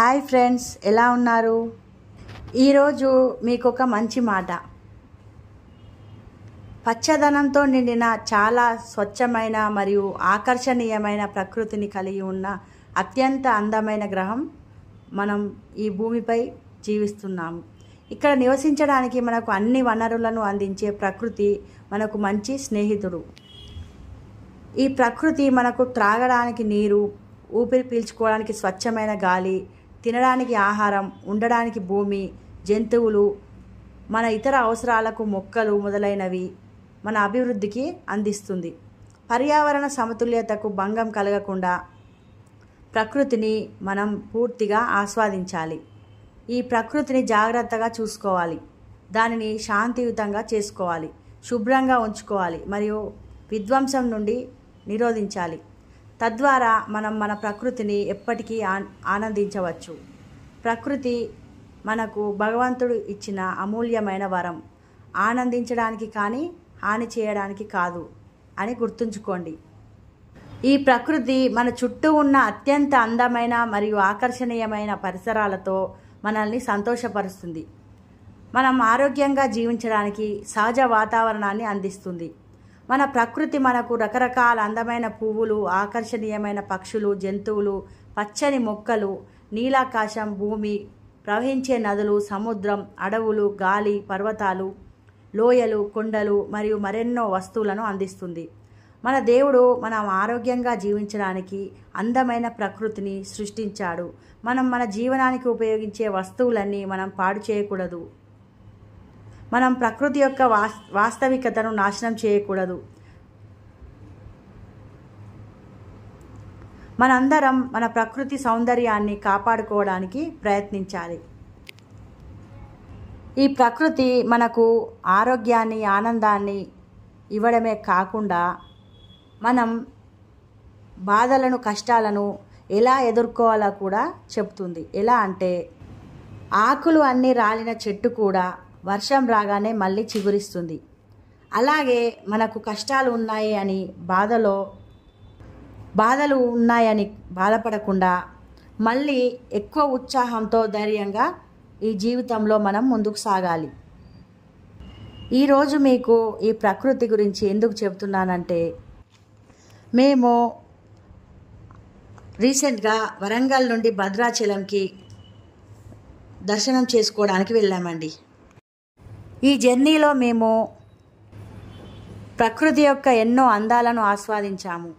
Hi friends, ఎలా ఉన్నారు? ఈరోజు మీకు ఒక మంచి మాట. పచ్చదనంతో నిండిన చాలా స్వచ్ఛమైన మరియు ఆకర్షణీయమైన ప్రకృతిని కలిగి ఉన్న అత్యంత అందమైన గ్రహం మనం ఈ భూమిపై జీవిస్తున్నాము. ఇక్కడ నివసించడానికి మనకు అన్ని వనరులను అందించే ప్రకృతి మనకు మంచి స్నేహితుడు. ఈ ప్రకృతి మనకు త్రాగడానికి నీరు, ఊపిరి పీల్చుకోవడానికి స్వచ్ఛమైన గాలి, తినడానికి ఆహారం, ఉండడానికి భూమి, జంతువులు, మన ఇతర అవసరాలకు మొక్కలు మొదలైనవి మన అభివృద్ధికి అందిస్తుంది. పర్యావరణ సమతుల్యతకు భంగం కలగకుండా ప్రకృతిని మనం పూర్తిగా ఆస్వాదించాలి. ఈ ప్రకృతిని జాగ్రత్తగా చూసుకోవాలి, దానిని శాంతియుతంగా చేసుకోవాలి, శుభ్రంగా ఉంచుకోవాలి మరియు విధ్వంసం నుండి నిరోధించాలి. తద్వారా మనం మన ప్రకృతిని ఎప్పటికీ ఆనందించవచ్చు. ప్రకృతి మనకు భగవంతుడు ఇచ్చిన అమూల్యమైన వరం, ఆనందించడానికి కానీ హాని చేయడానికి కాదు అని గుర్తుంచుకోండి. ఈ ప్రకృతి మన చుట్టూ ఉన్న అత్యంత అందమైన మరియు ఆకర్షణీయమైన పరిసరాలతో మనల్ని సంతోషపరుస్తుంది. మనం ఆరోగ్యంగా జీవించడానికి సహజ వాతావరణాన్ని అందిస్తుంది. మన ప్రకృతి మనకు రకరకాల అందమైన పువ్వులు, ఆకర్షణీయమైన పక్షులు, జంతువులు, పచ్చని మొక్కలు, నీలాకాశం, భూమి, ప్రవహించే నదులు, సముద్రం, అడవులు, గాలి, పర్వతాలు, లోయలు, కొండలు మరియు మరెన్నో వస్తువులను అందిస్తుంది. మన దేవుడు మనం ఆరోగ్యంగా జీవించడానికి అందమైన ప్రకృతిని సృష్టించాడు. మనం మన జీవనానికి ఉపయోగించే వస్తువులన్నీ మనం పాడు చేయకూడదు. మనం ప్రకృతి యొక్క వాస్తవికతను నాశనం చేయకూడదు. మనందరం మన ప్రకృతి సౌందర్యాన్ని కాపాడుకోవడానికి ప్రయత్నించాలి. ఈ ప్రకృతి మనకు ఆరోగ్యాన్ని, ఆనందాన్ని ఇవ్వడమే కాకుండా మనం బాధలను, కష్టాలను ఎలా ఎదుర్కోవాలో కూడా చెప్తుంది. ఎలా అంటే, ఆకులు అన్నీ రాలిన చెట్టు కూడా వర్షం రాగానే మళ్ళీ చిగురిస్తుంది. అలాగే మనకు కష్టాలు ఉన్నాయి అని బాధలు ఉన్నాయని బాధపడకుండా మళ్ళీ ఎక్కువ ఉత్సాహంతో, ధైర్యంగా ఈ జీవితంలో మనం ముందుకు సాగాలి. ఈరోజు మీకు ఈ ప్రకృతి గురించి ఎందుకు చెప్తున్నానంటే, మేము రీసెంట్గా వరంగల్ నుండి భద్రాచలంకి దర్శనం చేసుకోవడానికి వెళ్ళామండి. ఈ జర్నీలో మేము ప్రకృతి యొక్క ఎన్నో అందాలను ఆస్వాదించాము.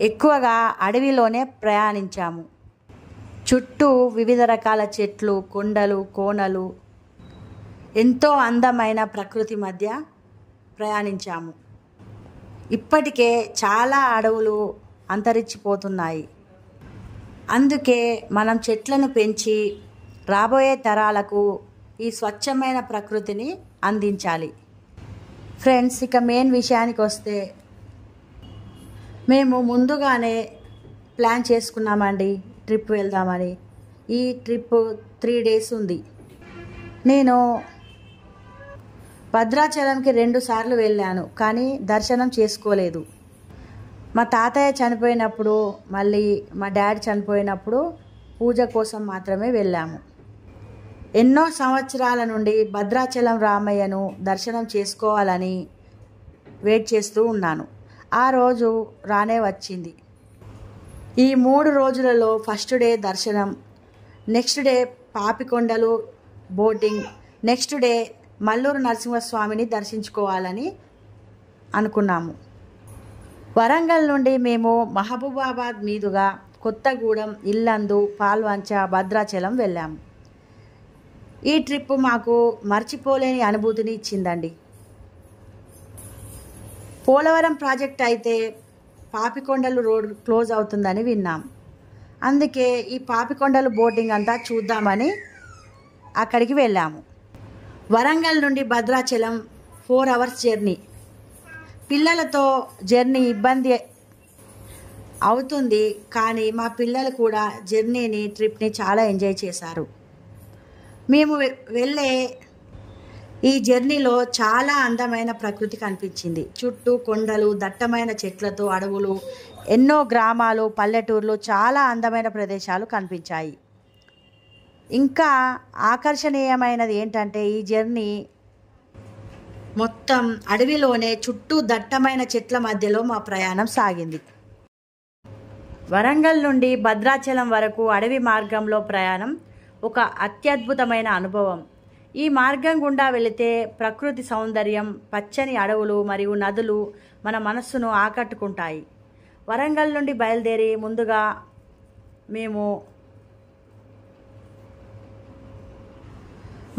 ఎక్కువగా అడవిలోనే ప్రయాణించాము. చుట్టూ వివిధ రకాల చెట్లు, కొండలు, కోనలు, ఎంతో అందమైన ప్రకృతి మధ్య ప్రయాణించాము. ఇప్పటికే చాలా అడవులు అంతరించిపోతున్నాయి. అందుకే మనం చెట్లను పెంచి రాబోయే తరాలకు ఈ స్వచ్ఛమైన ప్రకృతిని అందించాలి. ఫ్రెండ్స్, ఇక మెయిన్ విషయానికి వస్తే, మేము ముందుగానే ప్లాన్ చేసుకున్నామండి ట్రిప్ వెళ్దామని. ఈ ట్రిప్ 3 days ఉంది. నేను భద్రాచలంకి 2 సార్లు వెళ్ళాను, కానీ దర్శనం చేసుకోలేదు. మా తాతయ్య చనిపోయినప్పుడు, మళ్ళీ మా డాడీ చనిపోయినప్పుడు పూజ కోసం మాత్రమే వెళ్ళాము. ఎన్నో సంవత్సరాల నుండి భద్రాచలం రామయ్యను దర్శనం చేసుకోవాలని వెయిట్ చేస్తూ ఉన్నాను. ఆ రోజు రానే వచ్చింది. ఈ 3 రోజులలో ఫస్ట్ డే దర్శనం, next day Papikondalu boating, next day Malluru నరసింహస్వామిని దర్శించుకోవాలని అనుకున్నాము. వరంగల్ నుండి మేము మహబూబాబాద్ మీదుగా కొత్తగూడెం, ఇల్లందు, పాల్వంచ, భద్రాచలం వెళ్ళాము. ఈ ట్రిప్ మాకు మర్చిపోలేని అనుభూతిని ఇచ్చిందండి. పోలవరం ప్రాజెక్ట్ అయితే పాపికొండలు రోడ్ క్లోజ్ అవుతుందని విన్నాం. అందుకే ఈ పాపికొండలు బోటింగ్ అంతా చూద్దామని అక్కడికి వెళ్ళాము. వరంగల్ నుండి భద్రాచలం 4 hours జర్నీ. పిల్లలతో జర్నీ ఇబ్బంది అవుతుంది, కానీ మా పిల్లలు కూడా జర్నీని, ట్రిప్ని చాలా ఎంజాయ్ చేశారు. మేము వెళ్ళే ఈ జర్నీలో చాలా అందమైన ప్రకృతి కనిపించింది. చుట్టూ కొండలు, దట్టమైన చెట్లతో అడవులు, ఎన్నో గ్రామాలు, పల్లెటూర్లు, చాలా అందమైన ప్రదేశాలు కనిపించాయి. ఇంకా ఆకర్షణీయమైనది ఏంటంటే ఈ జర్నీ మొత్తం అడవిలోనే చుట్టూ దట్టమైన చెట్ల మధ్యలో మా ప్రయాణం సాగింది. వరంగల్ నుండి భద్రాచలం వరకు అడవి మార్గంలో ప్రయాణం ఒక అత్యద్భుతమైన అనుభవం. ఈ మార్గం గుండా వెళితే ప్రకృతి సౌందర్యం, పచ్చని అడవులు మరియు నదులు మన మనస్సును ఆకట్టుకుంటాయి. వరంగల్ నుండి బయలుదేరి ముందుగా మేము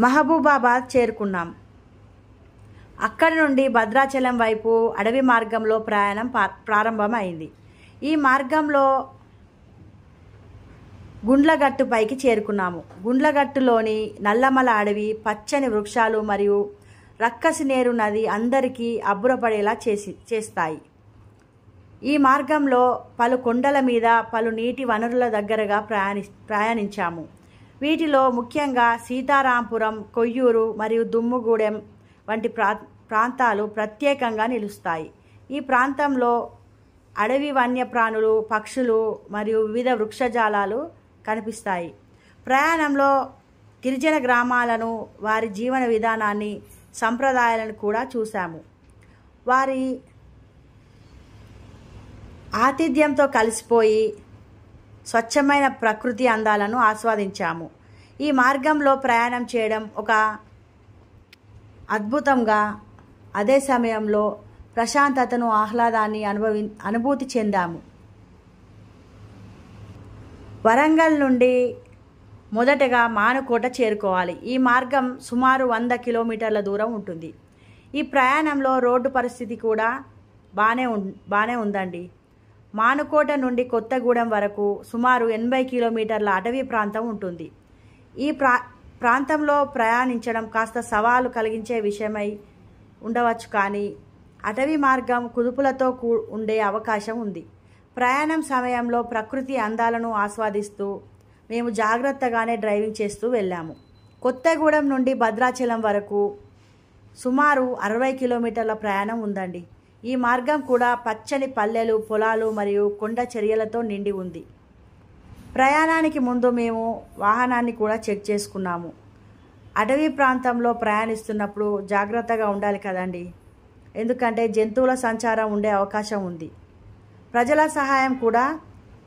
మహబూబాబాద్ చేరుకున్నాం. అక్కడి నుండి భద్రాచలం వైపు అడవి మార్గంలో ప్రయాణం ప్రారంభమైంది. ఈ మార్గంలో గుండ్లగట్టు పైకి చేరుకున్నాము. గుండ్లగట్టులోని నల్లమల అడవి, పచ్చని వృక్షాలు మరియు రక్కసినేరు నది అందరికీ అబ్బురపడేలా చేస్తాయి. ఈ మార్గంలో పలు కొండల మీద, పలు నీటి వనరుల దగ్గరగా ప్రయాణించాము. వీటిలో ముఖ్యంగా సీతారాంపురం, కొయ్యూరు మరియు దుమ్ముగూడెం వంటి ప్రాంతాలు ప్రత్యేకంగా నిలుస్తాయి. ఈ ప్రాంతంలో అడవి వన్యప్రాణులు, పక్షులు మరియు వివిధ వృక్షజాలాలు కనిపిస్తాయి. ప్రయాణంలో గిరిజన గ్రామాలను, వారి జీవన విధానాన్ని, సంప్రదాయాలను కూడా చూశాము. వారి ఆతిథ్యంతో కలిసిపోయి స్వచ్ఛమైన ప్రకృతి అందాలను ఆస్వాదించాము. ఈ మార్గంలో ప్రయాణం చేయడం ఒక అద్భుతంగా, అదే సమయంలో ప్రశాంతతను, ఆహ్లాదాన్ని అనుభూతి చెందాము. వరంగల్ నుండి మొదటగా మానుకోట చేరుకోవాలి. ఈ మార్గం సుమారు 100 కిలోమీటర్ల దూరం ఉంటుంది. ఈ ప్రయాణంలో రోడ్డు పరిస్థితి కూడా బాగానే ఉందండి. మానుకోట నుండి కొత్తగూడెం వరకు సుమారు 80 కిలోమీటర్ల అటవీ ప్రాంతం ఉంటుంది. ఈ ప్రాంతంలో ప్రయాణించడం కాస్త సవాలు కలిగించే విషయమై ఉండవచ్చు, కానీ అటవీ మార్గం కుదుపులతో ఉండే అవకాశం ఉంది. ప్రయాణం సమయంలో ప్రకృతి అందాలను ఆస్వాదిస్తూ మేము జాగ్రత్తగానే డ్రైవింగ్ చేస్తూ వెళ్ళాము. కొత్తగూడెం నుండి భద్రాచలం వరకు సుమారు 60 కిలోమీటర్ల ప్రయాణం ఉందండి. ఈ మార్గం కూడా పచ్చని పల్లెలు, పొలాలు మరియు కొండ చర్యలతో నిండి ఉంది. ప్రయాణానికి ముందు మేము వాహనాన్ని కూడా చెక్ చేసుకున్నాము. అటవీ ప్రాంతంలో ప్రయాణిస్తున్నప్పుడు జాగ్రత్తగా ఉండాలి కదండి, ఎందుకంటే జంతువుల సంచారం ఉండే అవకాశం ఉంది. ప్రజల సహాయం కూడా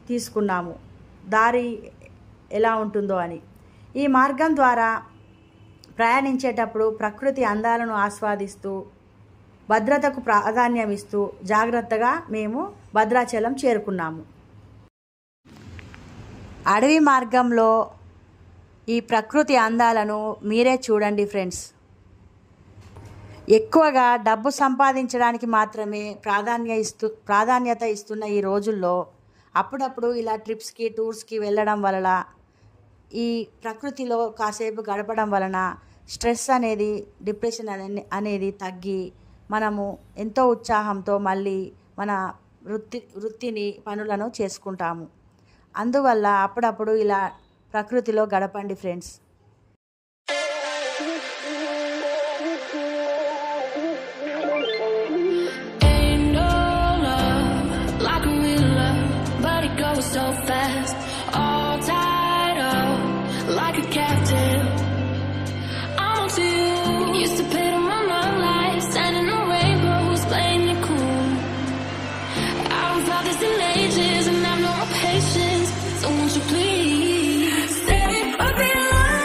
తీసుకున్నాము, దారి ఎలా ఉంటుందో అని. ఈ మార్గం ద్వారా ప్రయాణించేటప్పుడు ప్రకృతి అందాలను ఆస్వాదిస్తూ, భద్రతకు ప్రాధాన్యం ఇస్తూ జాగ్రత్తగా మేము భద్రాచలం చేరుకున్నాము. అడవి మార్గంలో ఈ ప్రకృతి అందాలను మీరే చూడండి ఫ్రెండ్స్. ఎక్కువగా డబ్బు సంపాదించడానికి మాత్రమే ప్రాధాన్యత ఇస్తున్న ఈ రోజుల్లో అప్పుడప్పుడు ఇలా ట్రిప్స్కి, టూర్స్కి వెళ్ళడం వలన, ఈ ప్రకృతిలో కాసేపు గడపడం వలన స్ట్రెస్ అనేది, డిప్రెషన్ అనేది తగ్గి మనము ఎంతో ఉత్సాహంతో మళ్ళీ మన వృత్తిని, పనులను చేసుకుంటాము. అందువల్ల అప్పుడప్పుడు ఇలా ప్రకృతిలో గడపండి friends. So fast, all tied up like a captive. I'm on to you. Used to pay to my life, standing on rainbows, playing it cool. I don't felt this in ages, and I've no patience. So won't you please stay up in line?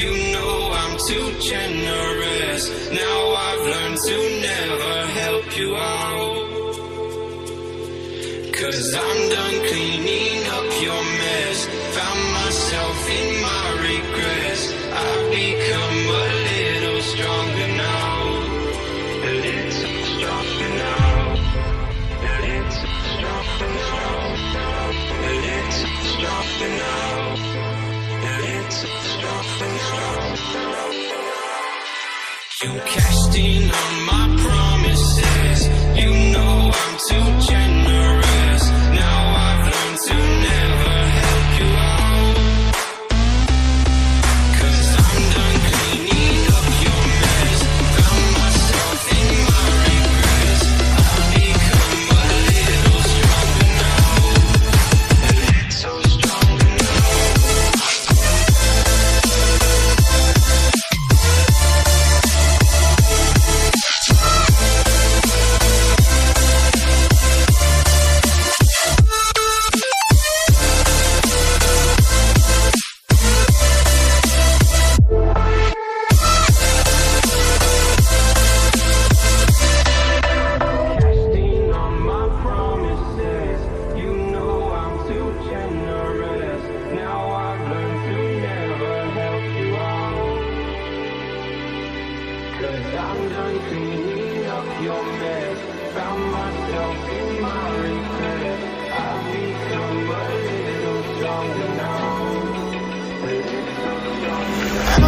You know I'm too generous. Now I've learned to never help you out. 'Cause I'm done cleaning up your mess. Found myself in my regrets. I've become a little stronger now. A little stronger now. A little stronger now. A little stronger now. A little stronger now. You cashed in on my promises. You know I'm too generous. Now I've learned to never help you out. 'Cause I'm done cleaning up your mess. Found myself in my regrets. I've become a little stronger now. A little stronger now.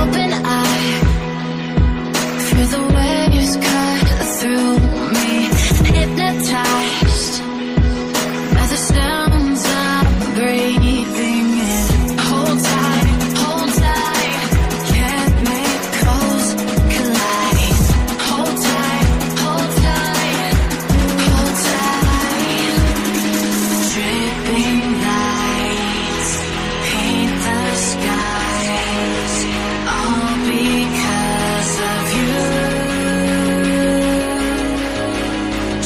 Open eye, feel the waves cut through me. Hypnotized by the sounds I'm breathing in. Hold tight, chemicals collide. Hold tight, hold tight, hold tight. Dripping lights paint the skies, all because of you.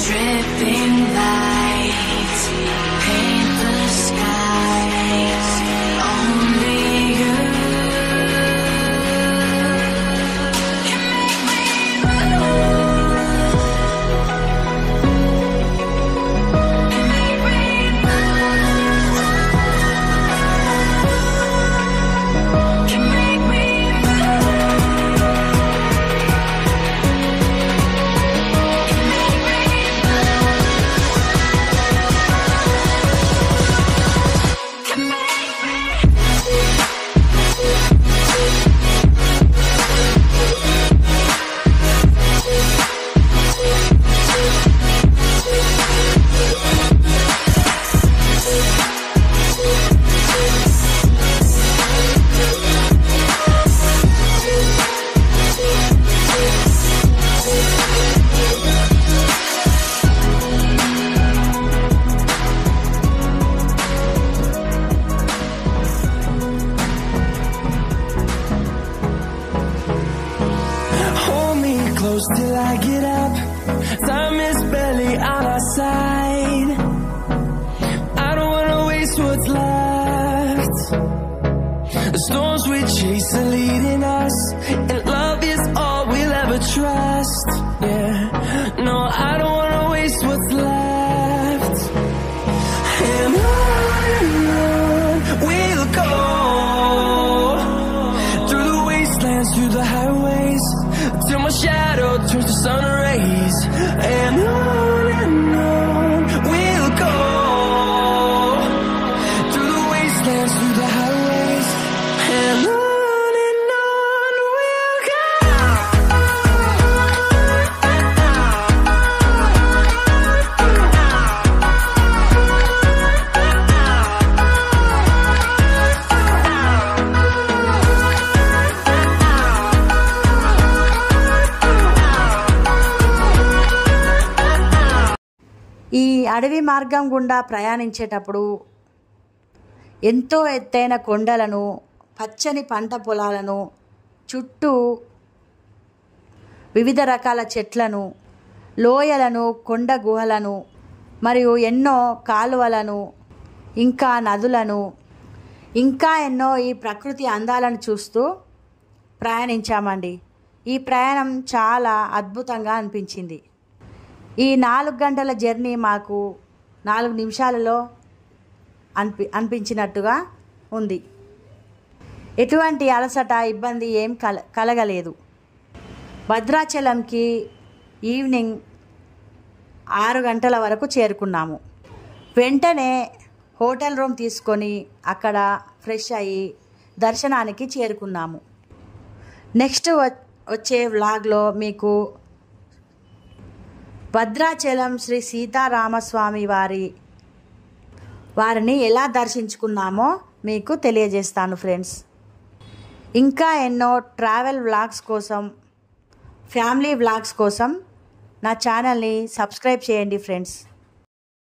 Dripping lights paint the skies, only you can make me till I get up. Time is barely on our side. I don't wanna waste what's left. The storms we chase are leading us, and love is all we'll ever trust. Yeah, no, I don't wanna waste what's left. And on we'll go, through the wastelands, through the highways, till my shadow turns to sun rays. And on we'll go, through the wastelands, through the highways, and on we'll go. ఈ అడవి మార్గం గుండా ప్రయాణించేటప్పుడు ఎంతో ఎత్తైన కొండలను, పచ్చని పంట పొలాలను, చుట్టూ వివిధ రకాల చెట్లను, లోయలను, కొండ గుహలను మరియు ఎన్నో కాలువలను, ఇంకా నదులను, ఇంకా ఎన్నో ఈ ప్రకృతి అందాలను చూస్తూ ప్రయాణించామండి. ఈ ప్రయాణం చాలా అద్భుతంగా అనిపించింది. ఈ 4 గంటల జర్నీ మాకు 4 నిమిషాలలో అనిపించినట్టుగా ఉంది. ఎటువంటి అలసట ఇబ్బంది ఏం కలగలేదు. భద్రాచలంకి ఈవినింగ్ 6 గంటల వరకు చేరుకున్నాము. వెంటనే హోటల్ రూమ్ తీసుకొని అక్కడ ఫ్రెష్ అయ్యి దర్శనానికి చేరుకున్నాము. నెక్స్ట్ వచ్చే వ్లాగ్లో మీకు భద్రాచలం శ్రీ సీతారామస్వామి వారిని ఎలా దర్శించుకున్నామో మీకు తెలియజేస్తాను ఫ్రెండ్స్. ఇంకా ఎన్నో ట్రావెల్ వ్లాగ్స్ కోసం, ఫ్యామిలీ వ్లాగ్స్ కోసం నా ఛానల్ని సబ్స్క్రైబ్ చేయండి ఫ్రెండ్స్.